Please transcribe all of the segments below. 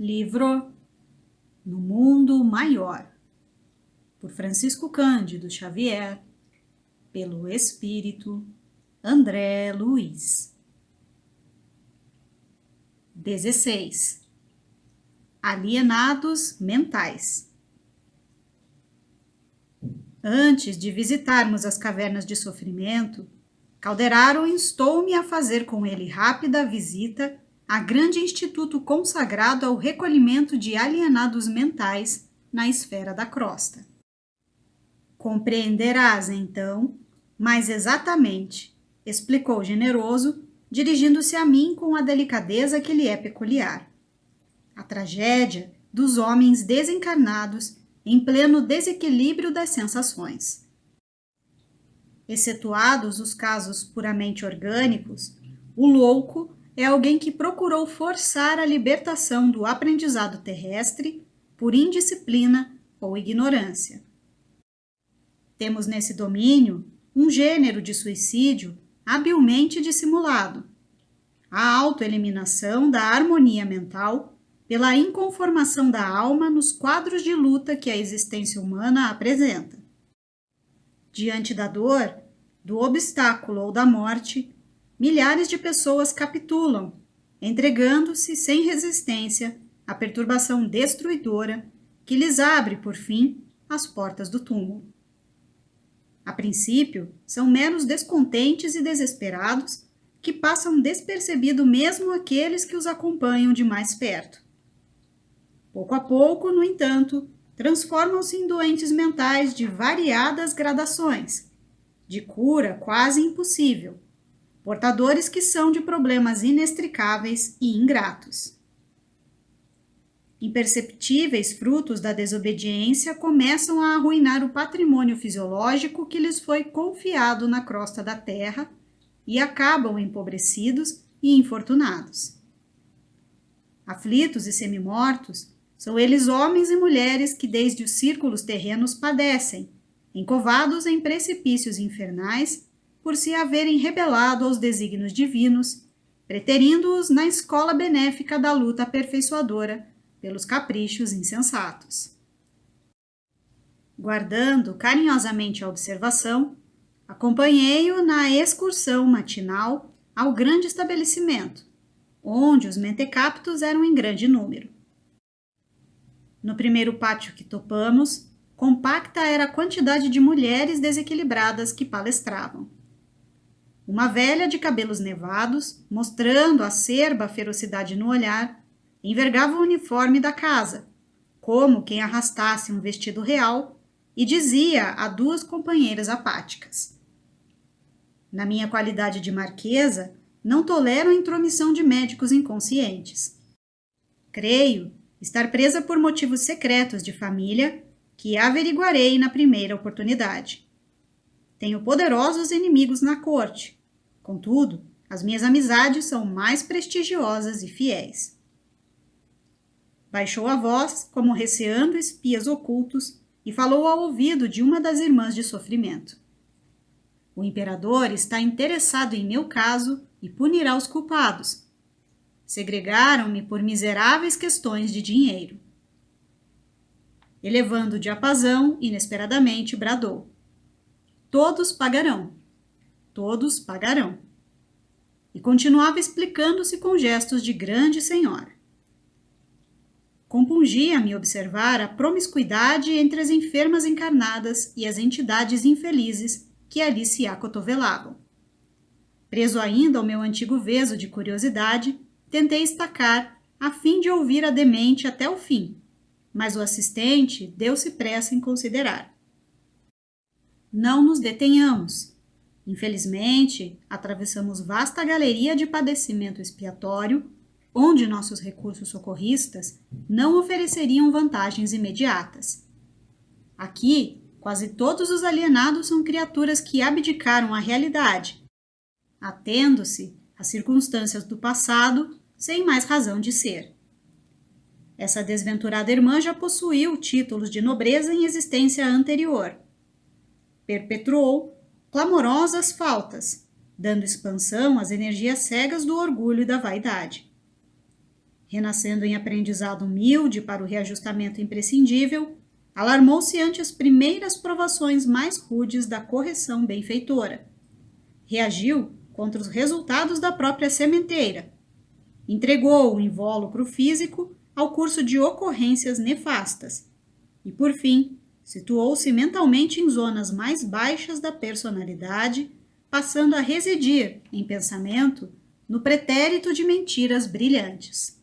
Livro No Mundo Maior, por Francisco Cândido Xavier, pelo Espírito André Luiz. 16. Alienados mentais. Antes de visitarmos as cavernas de sofrimento, Calderaro instou-me a fazer com ele rápida visita a grande instituto consagrado ao recolhimento de alienados mentais na esfera da crosta. Compreenderás, então, mais exatamente, explicou generoso, dirigindo-se a mim com a delicadeza que lhe é peculiar. A tragédia dos homens desencarnados em pleno desequilíbrio das sensações. Excetuados os casos puramente orgânicos, o louco é alguém que procurou forçar a libertação do aprendizado terrestre por indisciplina ou ignorância. Temos nesse domínio um gênero de suicídio habilmente dissimulado, a autoeliminação da harmonia mental pela inconformação da alma nos quadros de luta que a existência humana apresenta. Diante da dor, do obstáculo ou da morte, milhares de pessoas capitulam, entregando-se sem resistência à perturbação destruidora que lhes abre, por fim, as portas do túmulo. A princípio, são meros descontentes e desesperados que passam despercebido mesmo aqueles que os acompanham de mais perto. Pouco a pouco, no entanto, transformam-se em doentes mentais de variadas gradações, de cura quase impossível, portadores que são de problemas inextricáveis e ingratos. Imperceptíveis frutos da desobediência começam a arruinar o patrimônio fisiológico que lhes foi confiado na crosta da terra e acabam empobrecidos e infortunados. Aflitos e semimortos, são eles homens e mulheres que desde os círculos terrenos padecem, encovados em precipícios infernais, por se haverem rebelado aos desígnios divinos, preterindo-os na escola benéfica da luta aperfeiçoadora pelos caprichos insensatos. Guardando carinhosamente a observação, acompanhei-o na excursão matinal ao grande estabelecimento, onde os mentecaptos eram em grande número. No primeiro pátio que topamos, compacta era a quantidade de mulheres desequilibradas que palestravam. Uma velha de cabelos nevados, mostrando acerba ferocidade no olhar, envergava o uniforme da casa, como quem arrastasse um vestido real, e dizia a duas companheiras apáticas: na minha qualidade de marquesa, não tolero a intromissão de médicos inconscientes. Creio estar presa por motivos secretos de família que averiguarei na primeira oportunidade. Tenho poderosos inimigos na corte. Contudo, as minhas amizades são mais prestigiosas e fiéis. Baixou a voz, como receando espias ocultos, e falou ao ouvido de uma das irmãs de sofrimento. O imperador está interessado em meu caso e punirá os culpados. Segregaram-me por miseráveis questões de dinheiro. Elevando o diapasão, inesperadamente bradou: todos pagarão, todos pagarão. E continuava explicando-se com gestos de grande senhora. Compungia-me observar a promiscuidade entre as enfermas encarnadas e as entidades infelizes que ali se acotovelavam. Preso ainda ao meu antigo veso de curiosidade, tentei estacar, a fim de ouvir a demente até o fim, mas o assistente deu-se pressa em considerar. Não nos detenhamos. Infelizmente, atravessamos vasta galeria de padecimento expiatório, onde nossos recursos socorristas não ofereceriam vantagens imediatas. Aqui, quase todos os alienados são criaturas que abdicaram a realidade, atendo-se às circunstâncias do passado sem mais razão de ser. Essa desventurada irmã já possuiu títulos de nobreza em existência anterior. Perpetuou clamorosas faltas, dando expansão às energias cegas do orgulho e da vaidade. renascendo em aprendizado humilde para o reajustamento imprescindível, alarmou-se ante as primeiras provações mais rudes da correção benfeitora. Reagiu contra os resultados da própria sementeira. Entregou o invólucro físico ao curso de ocorrências nefastas e, por fim, situou-se mentalmente em zonas mais baixas da personalidade, passando a residir, em pensamento, no pretérito de mentiras brilhantes.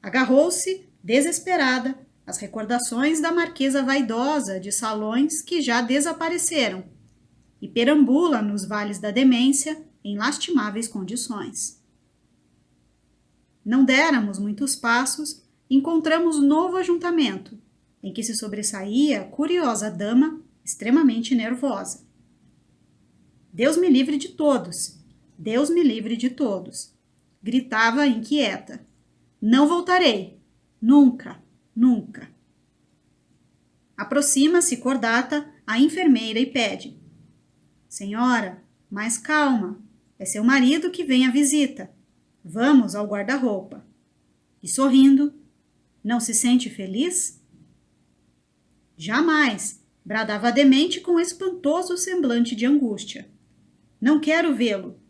Agarrou-se, desesperada, às recordações da marquesa vaidosa de salões que já desapareceram e perambula nos vales da demência em lastimáveis condições. Não déramos muitos passos, encontramos novo ajuntamento, em que se sobressaía a curiosa dama, extremamente nervosa. Deus me livre de todos! Deus me livre de todos! Gritava inquieta. Não voltarei! Nunca! Nunca! Aproxima-se Cordata, a enfermeira, e pede: Senhora, mais calma. É seu marido que vem à visita. Vamos ao guarda-roupa. E sorrindo, não se sente feliz? Jamais! Bradava a demente com espantoso semblante de angústia. Não quero vê-lo.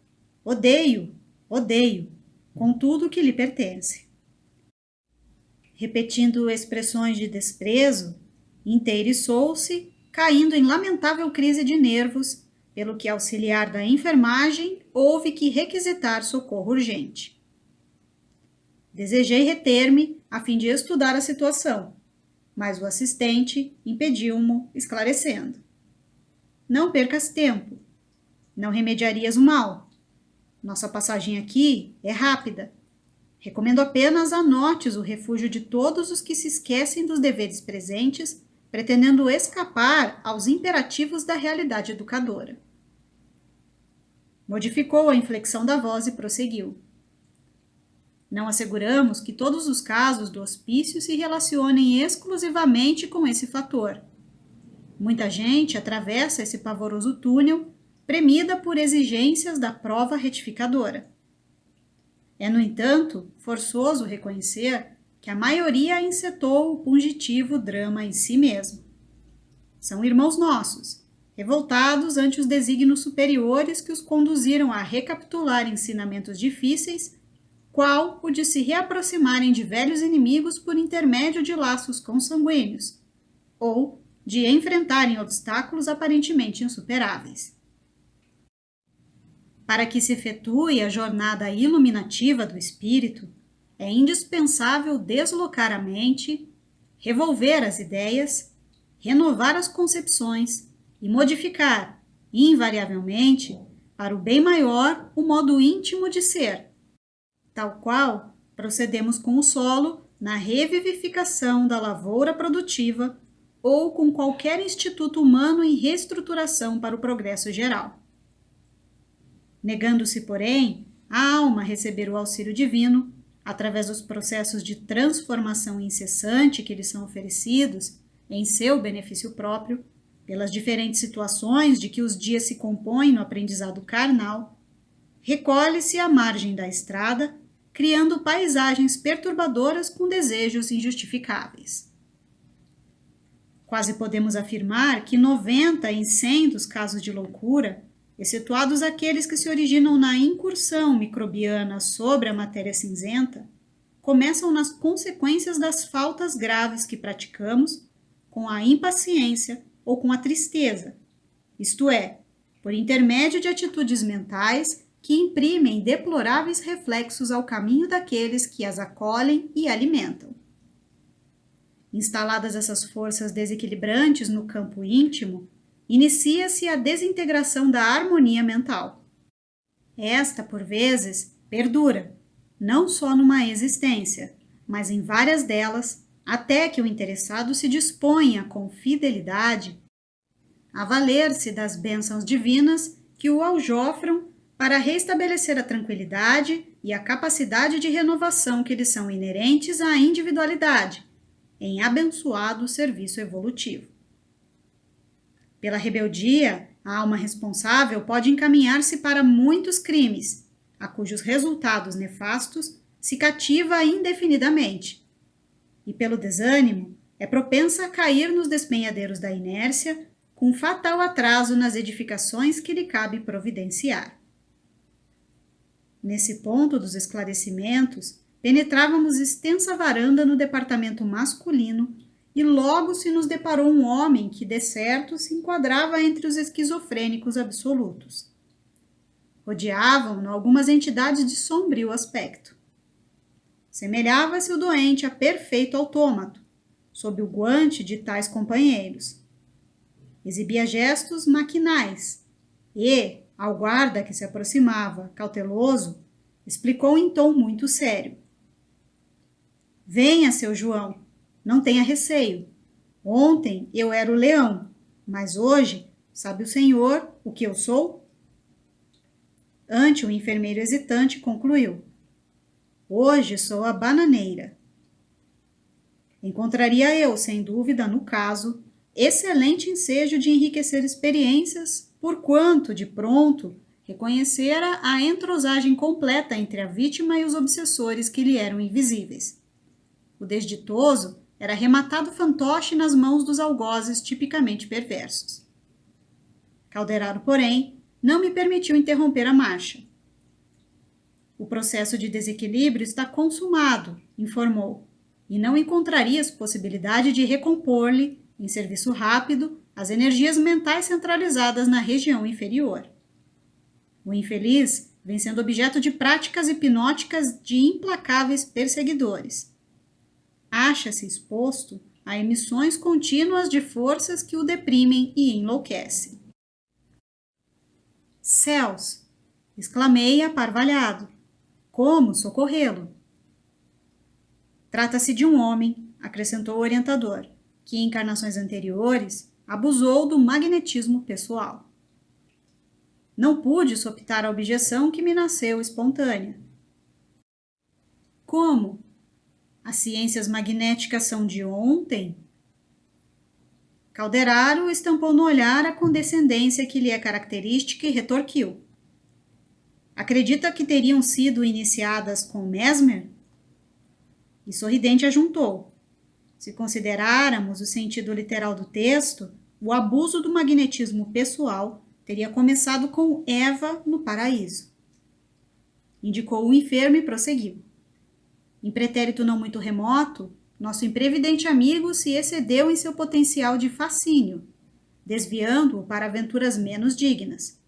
Odeio, odeio, com tudo que lhe pertence. Repetindo expressões de desprezo, inteiriçou-se, caindo em lamentável crise de nervos, pelo que auxiliar da enfermagem houve que requisitar socorro urgente. Desejei reter-me a fim de estudar a situação, mas o assistente impediu-mo, esclarecendo. Não percas tempo. Não remediarias o mal. Nossa passagem aqui é rápida. Recomendo apenas anotes o refúgio de todos os que se esquecem dos deveres presentes, pretendendo escapar aos imperativos da realidade educadora. Modificou a inflexão da voz e prosseguiu. Não asseguramos que todos os casos do hospício se relacionem exclusivamente com esse fator. Muita gente atravessa esse pavoroso túnel, premida por exigências da prova retificadora. É, no entanto, forçoso reconhecer que a maioria encetou o pungitivo drama em si mesmo. São irmãos nossos, revoltados ante os desígnios superiores que os conduziram a recapitular ensinamentos difíceis, qual o de se reaproximarem de velhos inimigos por intermédio de laços consanguíneos, ou de enfrentarem obstáculos aparentemente insuperáveis. Para que se efetue a jornada iluminativa do espírito, é indispensável deslocar a mente, revolver as ideias, renovar as concepções e modificar, invariavelmente, para o bem maior, o modo íntimo de ser, tal qual procedemos com o solo na revivificação da lavoura produtiva ou com qualquer instituto humano em reestruturação para o progresso geral. Negando-se, porém, a alma a receber o auxílio divino, através dos processos de transformação incessante que lhes são oferecidos, em seu benefício próprio, pelas diferentes situações de que os dias se compõem no aprendizado carnal, recolhe-se à margem da estrada, criando paisagens perturbadoras com desejos injustificáveis. Quase podemos afirmar que 90 em 100 dos casos de loucura, excetuados aqueles que se originam na incursão microbiana sobre a matéria cinzenta, começam nas consequências das faltas graves que praticamos, com a impaciência ou com a tristeza, isto é, por intermédio de atitudes mentais que imprimem deploráveis reflexos ao caminho daqueles que as acolhem e alimentam. Instaladas essas forças desequilibrantes no campo íntimo, inicia-se a desintegração da harmonia mental. Esta, por vezes, perdura, não só numa existência, mas em várias delas, até que o interessado se disponha com fidelidade a valer-se das bênçãos divinas que o aljofram para restabelecer a tranquilidade e a capacidade de renovação que lhes são inerentes à individualidade, em abençoado serviço evolutivo. Pela rebeldia, a alma responsável pode encaminhar-se para muitos crimes, a cujos resultados nefastos se cativa indefinidamente e, pelo desânimo, é propensa a cair nos despenhadeiros da inércia, com fatal atraso nas edificações que lhe cabe providenciar. Nesse ponto dos esclarecimentos, penetrávamos extensa varanda no departamento masculino e logo se nos deparou um homem que, de certo, se enquadrava entre os esquizofrênicos absolutos. Rodeavam-no algumas entidades de sombrio aspecto. Semelhava-se o doente a perfeito autômato, sob o guante de tais companheiros. Exibia gestos maquinais e, ao guarda que se aproximava, cauteloso, explicou em tom muito sério. Venha, seu João, não tenha receio. Ontem eu era o leão, mas hoje, sabe o senhor o que eu sou? Ante o enfermeiro hesitante, concluiu. Hoje sou a bananeira. Encontraria eu, sem dúvida, no caso, excelente ensejo de enriquecer experiências, porquanto, de pronto, reconhecera a entrosagem completa entre a vítima e os obsessores que lhe eram invisíveis. O desditoso era rematado fantoche nas mãos dos algozes tipicamente perversos. Calderaro, porém, não me permitiu interromper a marcha. O processo de desequilíbrio está consumado, informou, e não encontrarias possibilidade de recompor-lhe, em serviço rápido, as energias mentais centralizadas na região inferior. O infeliz vem sendo objeto de práticas hipnóticas de implacáveis perseguidores. Acha-se exposto a emissões contínuas de forças que o deprimem e enlouquecem. Céus! Exclamei aparvalhado. Como socorrê-lo? Trata-se de um homem, acrescentou o orientador, que em encarnações anteriores abusou do magnetismo pessoal. Não pude soptar a objeção que me nasceu espontânea. Como? As ciências magnéticas são de ontem? Calderaro estampou no olhar a condescendência que lhe é característica e retorquiu. Acredita que teriam sido iniciadas com Mesmer? E sorridente ajuntou. Se consideráramos o sentido literal do texto, o abuso do magnetismo pessoal teria começado com Eva no paraíso. Indicou o enfermo e prosseguiu. Em pretérito não muito remoto, nosso imprevidente amigo se excedeu em seu potencial de fascínio, desviando-o para aventuras menos dignas.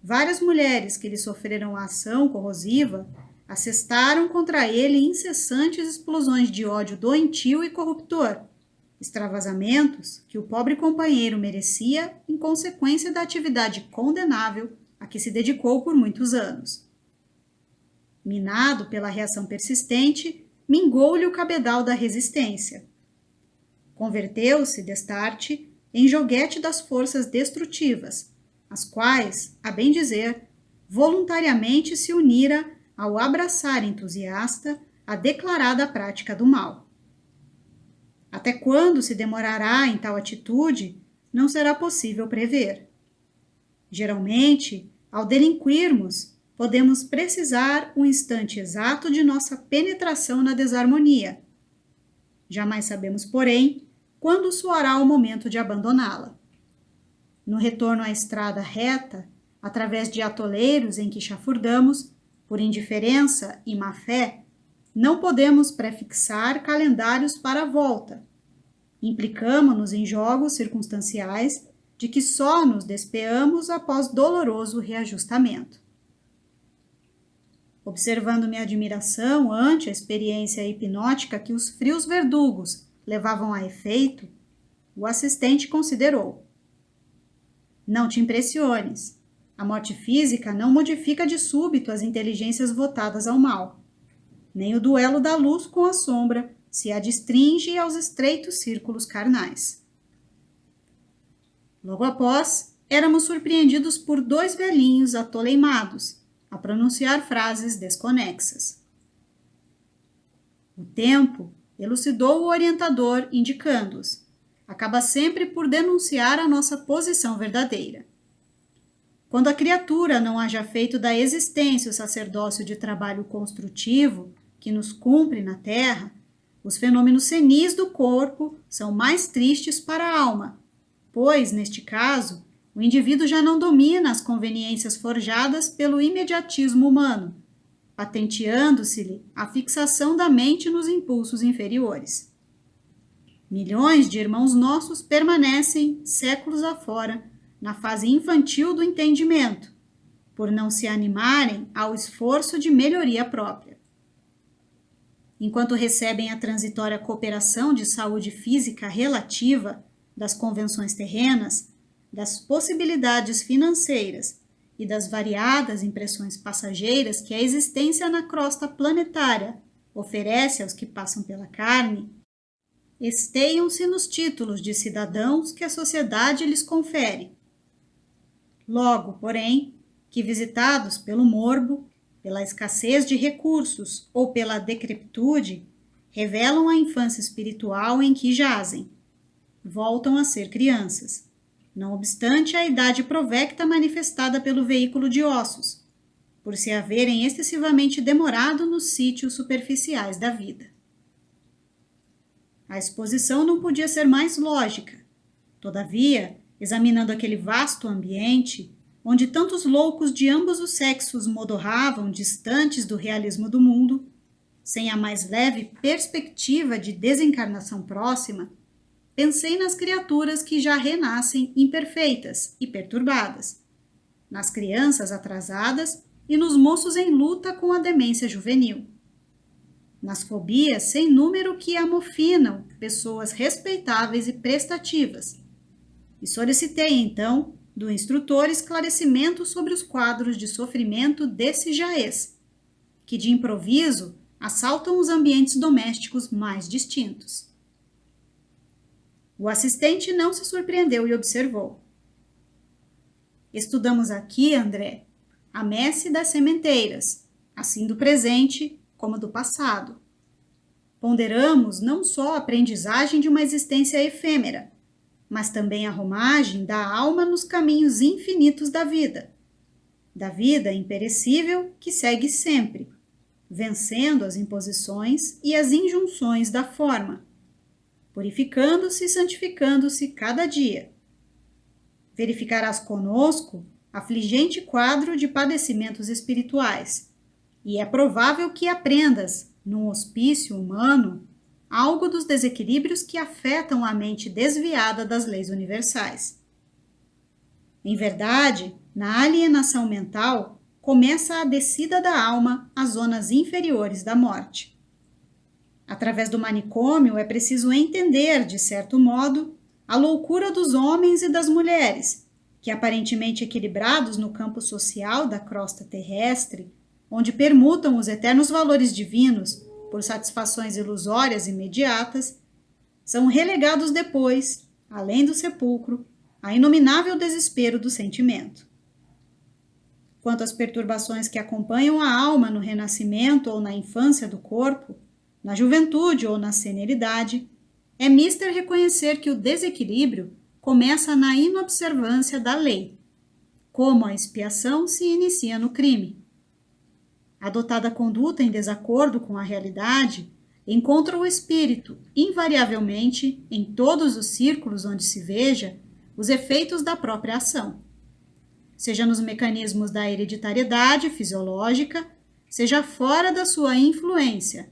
Várias mulheres que lhe sofreram a ação corrosiva assestaram contra ele incessantes explosões de ódio doentio e corruptor, extravasamentos que o pobre companheiro merecia em consequência da atividade condenável a que se dedicou por muitos anos. Minado pela reação persistente, mingou-lhe o cabedal da resistência. Converteu-se, destarte, em joguete das forças destrutivas, as quais, a bem dizer, voluntariamente se unira ao abraçar entusiasta a declarada prática do mal. Até quando se demorará em tal atitude, não será possível prever. Geralmente, ao delinquirmos, podemos precisar um instante exato de nossa penetração na desarmonia. Jamais sabemos, porém, quando soará o momento de abandoná-la. No retorno à estrada reta, através de atoleiros em que chafurdamos, por indiferença e má fé, não podemos prefixar calendários para a volta. Implicamo-nos em jogos circunstanciais de que só nos despeamos após doloroso reajustamento. Observando minha admiração ante a experiência hipnótica que os frios verdugos levavam a efeito, o assistente considerou. Não te impressiones. A morte física não modifica de súbito as inteligências votadas ao mal. Nem o duelo da luz com a sombra se adstringe aos estreitos círculos carnais. Logo após, éramos surpreendidos por 2 velhinhos atoleimados, a pronunciar frases desconexas. O tempo elucidou o orientador, indicando-os. Acaba sempre por denunciar a nossa posição verdadeira. Quando a criatura não haja feito da existência o sacerdócio de trabalho construtivo, que nos cumpre na Terra, os fenômenos senis do corpo são mais tristes para a alma, pois, neste caso, o indivíduo já não domina as conveniências forjadas pelo imediatismo humano, patenteando-se-lhe a fixação da mente nos impulsos inferiores. Milhões de irmãos nossos permanecem, séculos afora, na fase infantil do entendimento, por não se animarem ao esforço de melhoria própria. Enquanto recebem a transitória cooperação de saúde física relativa das convenções terrenas, das possibilidades financeiras e das variadas impressões passageiras que a existência na crosta planetária oferece aos que passam pela carne, esteiam-se nos títulos de cidadãos que a sociedade lhes confere. Logo, porém, que visitados pelo morbo, pela escassez de recursos ou pela decrepitude, revelam a infância espiritual em que jazem, voltam a ser crianças, não obstante a idade provecta manifestada pelo veículo de ossos, por se haverem excessivamente demorado nos sítios superficiais da vida. A exposição não podia ser mais lógica. Todavia, examinando aquele vasto ambiente, onde tantos loucos de ambos os sexos modorravam distantes do realismo do mundo, sem a mais leve perspectiva de desencarnação próxima, pensei nas criaturas que já renascem imperfeitas e perturbadas, nas crianças atrasadas e nos moços em luta com a demência juvenil, nas fobias sem número que amofinam pessoas respeitáveis e prestativas, e solicitei então do instrutor esclarecimento sobre os quadros de sofrimento desse jaez, que de improviso assaltam os ambientes domésticos mais distintos. O assistente não se surpreendeu e observou. Estudamos aqui, André, a messe das sementeiras, assim do presente como do passado. Ponderamos não só a aprendizagem de uma existência efêmera, mas também a romagem da alma nos caminhos infinitos da vida imperecível que segue sempre, vencendo as imposições e as injunções da forma, purificando-se e santificando-se cada dia. Verificarás conosco afligente quadro de padecimentos espirituais, e é provável que aprendas, num hospício humano, algo dos desequilíbrios que afetam a mente desviada das leis universais. Em verdade, na alienação mental, começa a descida da alma às zonas inferiores da morte. Através do manicômio é preciso entender, de certo modo, a loucura dos homens e das mulheres, que aparentemente equilibrados no campo social da crosta terrestre, onde permutam os eternos valores divinos por satisfações ilusórias imediatas, são relegados depois, além do sepulcro, a inominável desespero do sentimento. Quanto às perturbações que acompanham a alma no renascimento ou na infância do corpo, na juventude ou na senilidade, é mister reconhecer que o desequilíbrio começa na inobservância da lei, como a expiação se inicia no crime. Adotada conduta em desacordo com a realidade, encontra o espírito, invariavelmente, em todos os círculos onde se veja, os efeitos da própria ação. Seja nos mecanismos da hereditariedade fisiológica, seja fora da sua influência.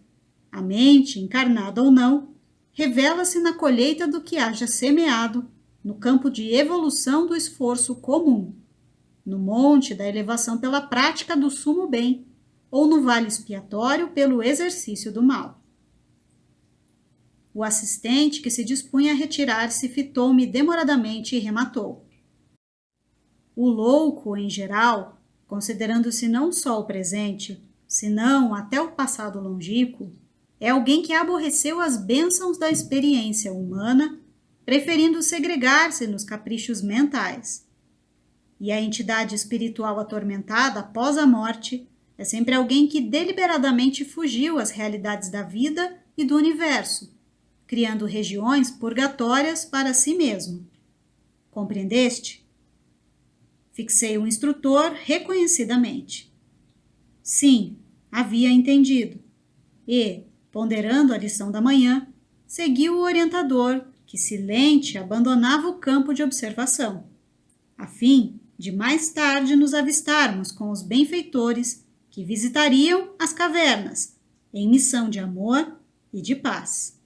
A mente, encarnada ou não, revela-se na colheita do que haja semeado, no campo de evolução do esforço comum, no monte da elevação pela prática do sumo bem, ou no vale expiatório pelo exercício do mal. O assistente, que se dispunha a retirar-se, fitou-me demoradamente e rematou. O louco, em geral, considerando-se não só o presente, senão até o passado longínquo, é alguém que aborreceu as bênçãos da experiência humana, preferindo segregar-se nos caprichos mentais. E a entidade espiritual atormentada após a morte é sempre alguém que deliberadamente fugiu às realidades da vida e do universo, criando regiões purgatórias para si mesmo. Compreendeste? Fixei o instrutor reconhecidamente. Sim, havia entendido. e, ponderando a lição da manhã, seguiu o orientador, que silente abandonava o campo de observação, a fim de mais tarde nos avistarmos com os benfeitores que visitariam as cavernas, em missão de amor e de paz.